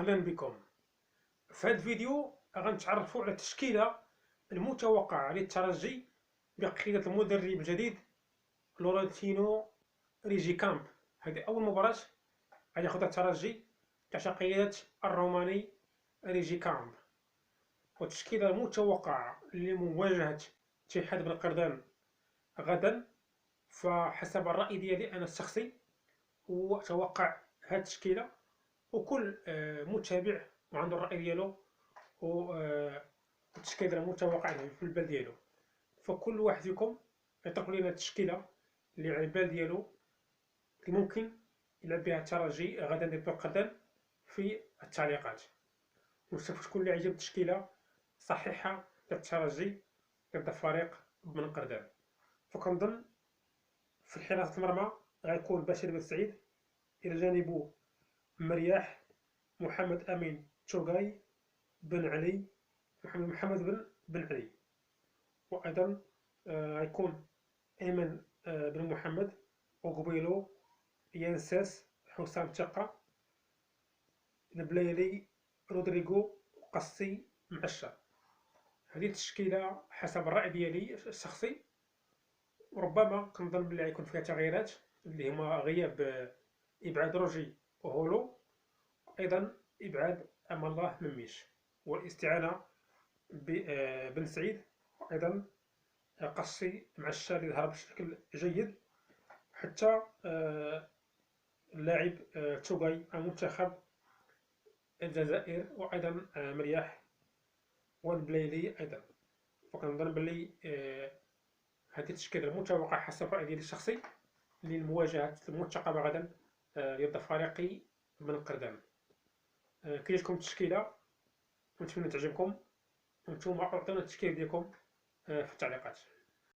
اهلا بكم. في هذا الفيديو غنتعرفوا على التشكيله المتوقعه للترجي بقياده المدرب الجديد لورنتينو ريجي كامب. هذه اول مباراه غادي ياخذها الترجي تحت قياده الروماني ريجي كامب، والتشكيله المتوقعه لمواجهه اتحاد بن قردان غدا. فحسب الراي ديالي انا الشخصي واتوقع هذه التشكيله، وكل متابع وعنده الرأي ديالو والتشكيلة المتوقعة في البال ديالو. فكل واحد فيكم يطرح لنا التشكيلة اللي على البال ديالو اللي ممكن يلعب بها الترجي غدا ضد القردان في التعليقات، ونشوف شكون اللي عجب التشكيلة صحيحة للترجي ضد فريق بن قردان. فكنظن في حراسة المرمى غيكون بشير بن سعيد، إلى جانبه مرياح، محمد أمين تشوغاي، بن علي، محمد بن علي. وأيضا غيكون أيمن بن محمد، وقبيلو يانساس، حسام تقة، البلايلي، رودريغو، قصي، معشر. هذه التشكيلة حسب الرأي ديالي الشخصي، وربما كنظن بلي غيكون فيها تغييرات اللي هما غياب إبعاد روجي وهولو، أيضا إبعاد أمان الله مميش، والاستعانة بن سعيد، وأيضا قصي مع الشال اللي ظهر بشكل جيد، حتى اللاعب توغاي منتخب الجزائر، وأيضا مرياح والبلايلي أيضا. فكنظن بلي هذه التشكيلة المتوقعة حسب الرأي ديالي الشخصي للمواجهة المرتقبة غدا ضد فريق بن قردان. كيجيكم التشكيلة، ونتمنى تعجبكم، وانتم اعطونا التشكيل ديالكم في التعليقات.